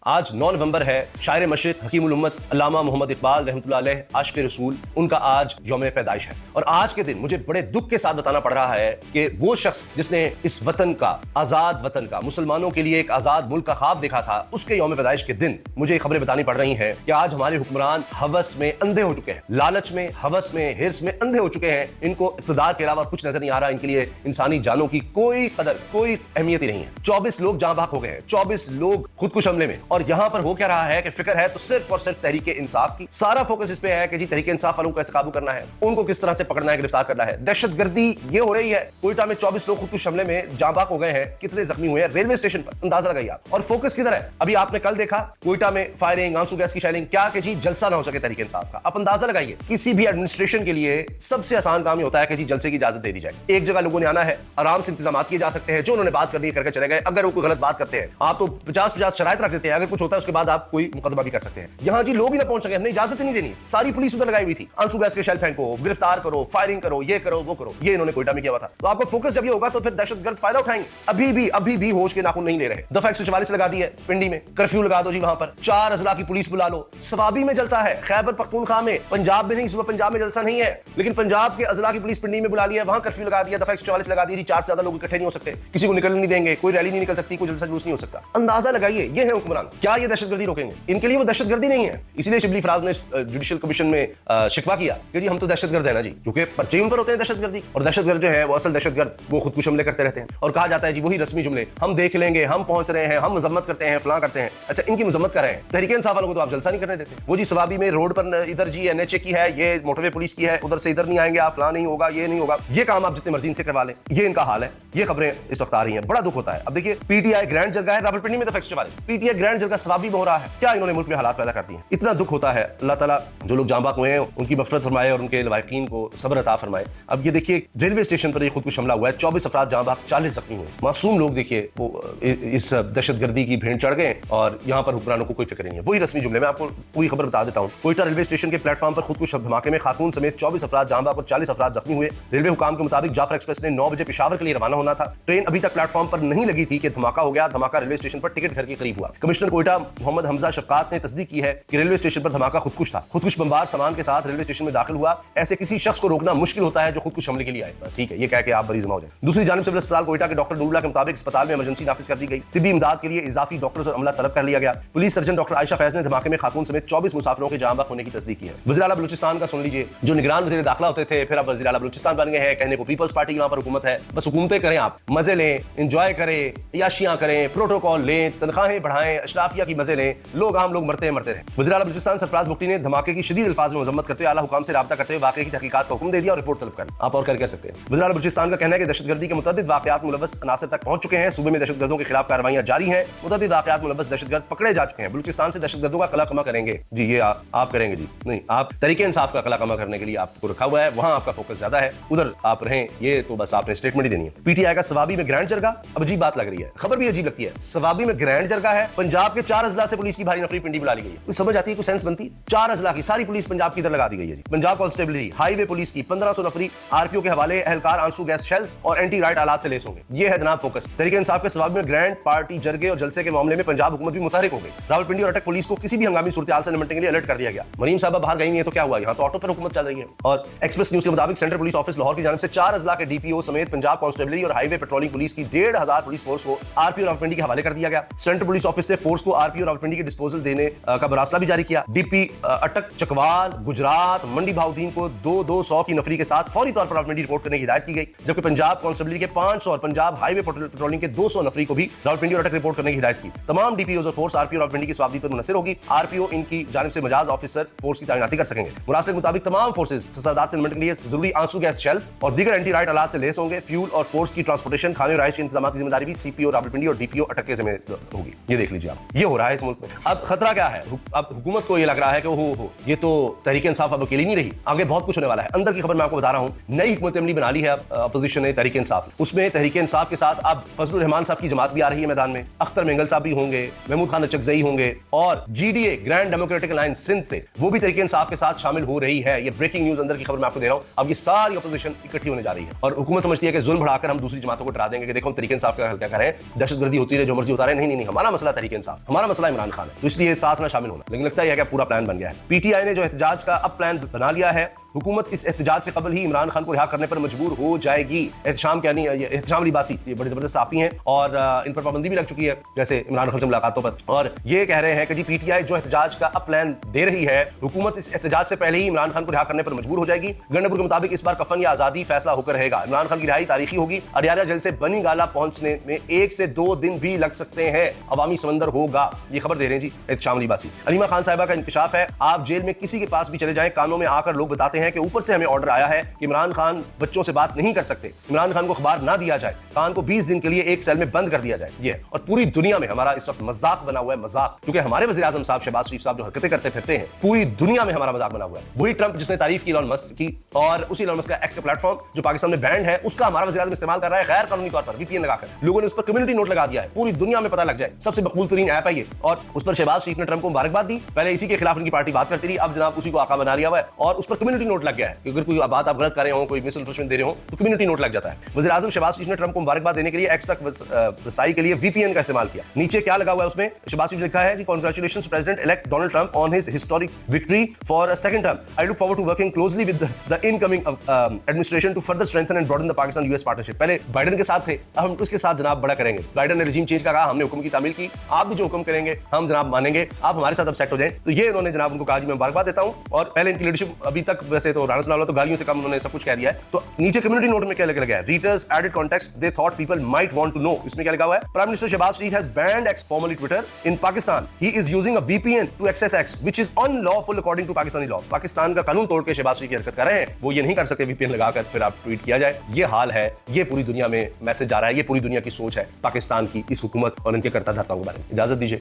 आज 9 नवंबर है। शायर मशरिक हकीमुल उम्मत अल्लामा मोहम्मद इकबाल रहमतुल्लाह अलैह आशिक़ रसूल, उनका आज यौम पैदाइश है। और आज के दिन मुझे बड़े दुख के साथ बताना पड़ रहा है कि वो शख्स जिसने इस वतन का, आज़ाद वतन का, मुसलमानों के लिए एक आज़ाद मुल्क का ख्वाब देखा था, उसके यौम पैदाइश के दिन मुझे खबरें बतानी पड़ रही हैं कि आज हमारे हुक्मरान हवस में अंधे हो चुके हैं, लालच में, हवस में, हिर्स में अंधे हो चुके हैं। इनको इक़्तिदार के अलावा कुछ नजर नहीं आ रहा। इनके लिए इंसानी जानों की कोई कदर, कोई अहमियत ही नहीं है। 24 लोग जाँ बाक हो गए हैं, 24 लोग खुदकुश हमले में। और यहां पर हो क्या रहा है कि फिक्र है तो सिर्फ और सिर्फ तहरीक इंसाफ की। सारा फोकस इस पे है कि जी तहरीक इंसाफ वालों को कैसे काबू करना है, उनको किस तरह से पकड़ना है, गिरफ्तार करना है। दहशतगर्दी ये हो रही है। कोयटा में 24 लोग खुदकुश हमले में जाँ बाक हो गए हैं। कितने जख्मी हुए हैं रेलवे स्टेशन पर, अंदाजा लगाइए आप। और फोकस किधर है? अभी आपने कल देखा कोयटा में फायरिंग, आंसू गैस की शेलिंग, क्या कि जी जलसा ना हो सके तहरीक इंसाफ का। आप अंदाजा लगाइए, किसी भी एडमिनिस्ट्रेशन के लिए सबसे आसान काम ही होता है कि जी जलसे की इजाजत दे दी जाए। एक जगह लोगों ने आना है, आराम से इंतजाम किए जा सकते हैं, जो उन्होंने बात करनी है करके चले गए। अगर वो कोई गलत बात करते हैं आप तो 50-50 शराइत रख देते हैं, अगर कुछ होता है उसके बाद आप कोई मुकदमा भी कर सकते हैं। यहां जी लोग ही ना पहुंच सके, हमने इजाजत ही नहीं देनी। सारी पुलिस उधर लगाई हुई थी, आंसू गैस के शेल फेंको, गिरफ्तार करो, फायरिंग करो, ये करो, वो करो। ये इन्होंने कोयटा में किया हुआ था। तो आपका फोकस जब ये होगा तो फिर दहशतगर्द फायदा उठाएंगे। अभी भी होश के नाखून नहीं ले रहे। दफा 144 लगा दी है पिंडी में, कर्फ्यू लगा दो जी वहां पर, 4 अजला की पुलिस बुला लो। सवाबी में जलसा है, खैबर पख्तूनख्वा में, पंजाब में नहीं, सुबह पंजाब में जलसा नहीं है, लेकिन पंजाब के अजला की पुलिस पिंडी में बुला लिया, वहां कर्फ्यू लगा दिया, दफा 144 लगा दी। 4 से ज्यादा लोग इकट्ठे नहीं हो सकते, किसी को निकलने नहीं देंगे, कोई रैली नहीं निकल सकती, कोई जलसा जुलूस नहीं हो सकता। अंदाजा लगाइए, ये है हुक्मरान। क्या ये दहशतगर्दी रोकेंगे? इनके लिए वो दहशतगर्दी नहीं है। इसलिए शिबली फराज ने जुडिशियल कमीशन में शिकवा किया कि जी हम तो दहशतगर्द है ना जी, क्योंकि पर्चे उन पर होते हैं दहशतगर्दी। और दहशतगर्द जो है वो असल दहशतगर्द, वो खुदकुश हमले करते रहते हैं। और कहा जाता है जी वही रस्मी जुमले, हम देख लेंगे, हम पहुंच रहे हैं, हम मजम्मत करते हैं, फलां करते हैं। अच्छा, इनकी मजम्मत कर रहे हैं। तहरीक इंसाफ वालों को तो आप जलसा नहीं करने देते। वो जी सवाबी में रोड पर इधर जी NHA की है, ये मोटरवे पुलिस की है, उधर से इधर नहीं आएंगे आप, फलां नहीं होगा, ये नहीं होगा। ये काम आप जितने मर्जी से करवा लें, ये इनका हाल है। ये खबरें इस वक्त आ रही हैं, बड़ा दुख होता है। अब देखिए PTI ग्रैंड जरगा है रावलपिंडी में, दफा 144 PTI ग्रैंड जरगा सवाबी में हो रहा है। क्या इन्होंने मुल्क में हालात पैदा कर दिए हैं? इतना दुख होता है। अल्लाह ताला जो लोग जाँ बाक हुए हैं उनकी मग़फ़िरत फरमाए और उनके लवाहिकीन को सब्र अता फरमाए। अब ये देखिए रेलवे स्टेशन पर ये खुदकुश हमला हुआ है, 24 अफराद जाँ बाक, 40 जख्मी हुए। मासूम लोग देखिए वो इस दहशतगर्दी की भेंट चढ़ गए और यहाँ पर हुक्मरानों को कोई फिक्र नहीं है। वही रस्मी जुमले में आपको पूरी खबर बता देता हूँ। कोयटा रेलवे स्टेशन के प्लेटफॉर्म पर खुदकुश धमाके में खातून समेत 24 अफराद जाँ बाक और 40 अफराद जख्मी हुए। रेलवे हुकाम के मुताबिक जाफर एक्सप्रेस ने 9 बजे पेशावर के लिए रवाना होना था। ट्रेन अभी तक प्लेटफॉर्म पर नहीं लगी थी कि धमाका हो गया। धमाका रेलवे स्टेशन पर टिकट घर के करीब हुआ। कमिश्नर कोयटा मोहम्मद हमजा शफकात ने तस्दीक की है कि रेलवे स्टेशन पर धमाका खुदकुश था। खुदकुश बमबार सामान के साथ रेलवे स्टेशन में दाखिल हुआ। ऐसे किसी शख्स को रोकना मुश्किल होता है जो खुदकुश हमले के लिए आए। ठीक है, ये कह के आप बरी जमा हो जाए। दूसरी जानिब सिविल अस्पताल कोयटा के डॉक्टर नूरुल्लाह के मुताबिक अस्पताल में इमरजेंसी नाफिज कर दी गई। तिब्बी इमदाद के लिए इजाफी डॉक्टर्स और अमला तलब कर लिया गया। Police surgeon doctor Ayesha Faiz ने धमाके में खातून समेत 24 मुसाफिरों के जाँ बाक होने की तस्दीक की है। वज़ीर आला बलूचिस्तान का सुन लीजिए, जो निगरान वज़ीर दाखिला होते थे, फिर अब वज़ीर आला बलूचिस्तान बन गए हैं। कहने को पीपल्स पार्टी की वहां पर हुकूमत है, बस हुकूमतें करें, आप मजे लें, एंजॉय करें, याशियां करें, प्रोटोकॉल लें, तनख्वाहें बढ़ाएं, अशराफिया की मजे लें, लोग आम लोग मरते रहे। वज़ीर आला बलूचिस्तान सरफराज बुगटी ने धमाके की शदीद अल्फाज में मजम्मत करते हुए आला हुकाम से राब्ता करते हुए वाक़े की तहकीकात का हुक्म दे दिया और रिपोर्ट तलब कर। आप और कर सकते हैं। वज़ीर आला बलूचिस्तान का कहना है कि दहशतगर्दी के मुतअद्दिद वाक़यात मुलव्वस अनासर तक पहुंच चुके हैं। सूबे में दहशतगर्दों के खिलाफ कार्रवाइयां जारी हैं। मुतअद्दिद वाक़यात मुलव्वस दहशतगर्द पकड़े जा चुके हैं। बलूचिस्तान से दहशतगर्दों का कला कमा करेंगे जी, ये आप करेंगे जी नहीं, आप तहरीक इंसाफ का कला कमा करने के लिए आपको रखा हुआ है, वहां आपका फोकस ज्यादा है, उधर आप रहें। ये तो बस आपने स्टेटमेंट ही देनी है। PTI का सवाबी में ग्रैंड जरगा, अब अजीब बात लग रही है, खबर भी अजीब लगती है। सवाबी में ग्रैंड जरगा है, पंजाब के 4 अजला से पुलिस की भारी नफरी पिंडी बुला ली गई है। कुछ समझ आती है, कुछ सेंस बनती है? 4 अजला की सारी पुलिस पंजाब की इधर लगा दी गई है जी। पंजाब कांस्टेबलरी, हाईवे पुलिस की 1500 नफरी RPO के हवाले एहलकार आंसू गैस शेल्स और एंटी राइट आलात से लेस होंगे। ये है जनाब फोकस। तहरीक इंसाफ के सवाबी में ग्रैंड पार्टी जरगे और जलसे के मामले में पंजाब हुकूमत भी मुतहरिक हो गई। रावलपिंडी और अटक पुलिस को किसी भी हंगामी सूरत-ए-हाल से निपटने के लिए अलर्ट कर दिया गया। मरीम साहब बाहर गई नहीं है तो क्या हुआ, यहाँ तो ऑटो पर हुकूमत चल रही है। और एक्सप्रेस न्यूज के मुताबिक सेंट्रल पुलिस ऑफिस लाहौर की जानिब से 4 अजला के DPO समेत पंजाब कांस्टेबलरी और हाईवे पेट्रोलिंग पुलिस की 1500 पुलिस फोर्स को RPO रावलपिंडी के हवाले कर दिया गया। सेंट्रल पुलिस ऑफिस ने फोर्स को RPO रावलपिंडी के डिस्पोजल देने का मरासला भी जारी किया। DP अटक, चकवाल, गुजरात, मंडी भाउद्दीन को 200 की नफरी के साथ फौरी तौर पर रावलपिंडी रिपोर्ट करने की हिदायत की गई, जबकि पंजाब कांस्टेबलरी के 500 और पंजाब हाईवे पेट्रोलिंग के 200 नफरी को भी रावलपिंडी और अटक रिपोर्ट करने की हिदायत की। तमाम DPOs और फोर्स RPO रावलपिंडी की स्वाबदी पर मुनसर होगी। RPO इनकी जानिब से मजाज ऑफिसर फोर्स की तैनाती कर सकेंगे। मुरासले के मुताबिक तमाम फोर्सेज फसादात से निपटने के लिए जरूरी आंसू गैस शेल्स और दीगर एंटी राइट आलात से लेस होंगे। फ्यूल और फोर्स की ट्रांसपोर्टेशन, खाने और राइश के इंतजाम की जिम्मेदारी भी CPO रावलपिंडी और DPO अटक के जिम्मे होगी। ये देख लीजिए आप, ये हो रहा है इस मुल्क में। अब खतरा क्या है? अब हुकूमत को ये लग रहा है कि हो ये तो तहरीक इंसाफ अब अकेली नहीं रही, आगे बहुत कुछ होने वाला है। अंदर की खबर मैं आपको बता रहा हूँ, नई हुकूमत अमली बना ली है अपोजिशन ने तहरीक इंसाफ। उसमें तहरीक इंसाफ के साथ अब फजलुर रहमान साहब की जमात भी आ रही है मैदान में, अख्तर मेंगल साहब भी होंगे, महमूद खान अचकजई होंगे और GDA grand democratic alliance Sindh से वो भी तहरीक इंसाफ के साथ शामिल हो रही है। ये ब्रेकिंग न्यूज अंदर की खबर मैं आपको दे रहा हूँ। अब ये सारी अपोजिशन इकट्ठी होने जा रही है और हुकूमत समझती है कि जुल्म बढ़ाकर हम दूसरी जमातों को डरा देंगे कि देखो हम तहरीक इंसाफ का हल क्या करें, दहशतगर्दी होती है, जो मर्जी होता रहे। नहीं, हमारा मसला तहरीक इंसाफ साफ, हमारा मसला इमरान खान है, तो इसलिए साथ ना शामिल होना। लेकिन लगता है कि पूरा प्लान बन गया है। पीटीआई ने जो एहतजाज का अब प्लान बना लिया है, हुकूमत इस एहतजाज से कबल ही इमरान खान को रिहा करने पर मजबूर हो जाएगी। एहतशाम क्या नहीं, एहतशाम लिबासी ये बड़े जबरदस्त साफी हैं और इन पर पाबंदी भी लग चुकी है, जैसे इमरान खान से मुलाकातों पर। और ये कह रहे हैं कि जी पीटीआई जो एहतजाज का अब प्लान दे रही है, हुकूमत इस एहतजाज से पहले ही इमरान खान को रिहा करने पर मजबूर हो जाएगी। गंडपुर के मुताबिक इस बार कफन या आजादी फैसला होकर रहेगा। इमरान खान की रिहाई तारीखी होगी। अरियाला जेल से बनी गाला पहुंचने में 1 से 2 दिन भी लग सकते हैं। अवामी समंदर होगा, ये खबर दे रहे हैं जी एहतशाम लिबासी। अलीमा खान साहिबा का इंकशाफ है, आप जेल में किसी के पास भी चले जाएं, कानों में आकर लोग बताते हैं कि ऊपर से हमें ऑर्डर आया है कि इमरान खान बच्चों से बात नहीं कर सकते, इमरान खान को अखबार ना दिया जाए, खान को 20 दिन के लिए एक सेल में बंद कर दिया जाए। ये और पूरी दुनिया में हमारा इस वक्त मजाक बना हुआ है, मजाक, क्योंकि हमारे वज़ीर आज़म साहब शहबाज शरीफ साहब जो हरकतें करते फिरते हैं, पूरी दुनिया में हमारा मजाक बना हुआ है। वही ट्रंप जिसने तारीफ की इलॉन मस्क की, और उसी इलॉन मस्क का एक्स का प्लेटफॉर्म जो पाकिस्तान में बैंड है, उसका हमारा वज़ीर आज़म इस्तेमाल कर रहा है गैर कानूनी तौर पर, वीपीएन लगाकर। लोगों ने उस पर कम्युनिटी नोट लगा दिया है, पूरी दुनिया में पता लग जाए, सबसे मकबूल तरीन ऐप है ये। और उस पर शहबाज शरीफ ने ट्रंप को मुबारकबाद दी। पहले इसी के खिलाफ उनकी पार्टी बात करती रही, अब जनाब उसी को आका बना लिया हुआ है और उस पर कम्युनिटी नोट लग गया है कि अगर कोई बात आप गलत कर रहे हो, कोई मिस इन्फॉर्मेशन दे रहे हो, तो कम्युनिटी नोट लग जाता है। वज़ीर आज़म शहबाज शरीफ ने ट्रंप को मुबारकबाद देने के लिए एक्स तक रसाई के लिए वीपीएन का इस्तेमाल किया। नीचे क्या लगा हुआ है उसमें, शहबाज शरीफ ने लिखा है कि congratulations president elect Donald Trump on his historic victory for a second term. I look forward to working closely with the incoming administration to further strengthen and broaden the Pakistan US partnership. पहले Biden के साथ थे, अब हम उसके साथ जनाब बड़ा करेंगे। बाइडेन ने रिजीम चेंज का कहा, हमने हुक्म की तामील की, आप भी जो हुक्म करेंगे हम जनाब मानेंगे, आप हमारे साथ अब सेट हो जाएं। तो ये उन्होंने जनाब उनको कहा जी मैं मुबारकबाद देता हूं। और पहले इनकी लीडरशिप अभी तक वैसे तो राणा सनाउल्लाह तो गालियों से कम उन्होंने सब कुछ कह दिया है। तो नीचे कम्युनिटी नोट में क्या लगा है, readers added context they thought people might want to know. इसमें क्या लिखा हुआ है, prime minister Shehbaz Sharif has banned X formerly Twitter in Pakistan, he is using a VPN to access X which is unlawful according to Pakistani law. Pakistan का कानून तोड़ के शहबाज शरीफ की हरकत कर रहे हैं, वो ये नहीं कर सकते वीपीएन लगाकर फिर आप ट्वीट किया जाए। ये हाल है, ये पूरी दुनिया में मैसेज जा रहा है, ये पूरी दुनिया की सोच है पाकिस्तान की इस हुकूमत और इनके करता धरताओं के बारे में। इजाजत दीजिए।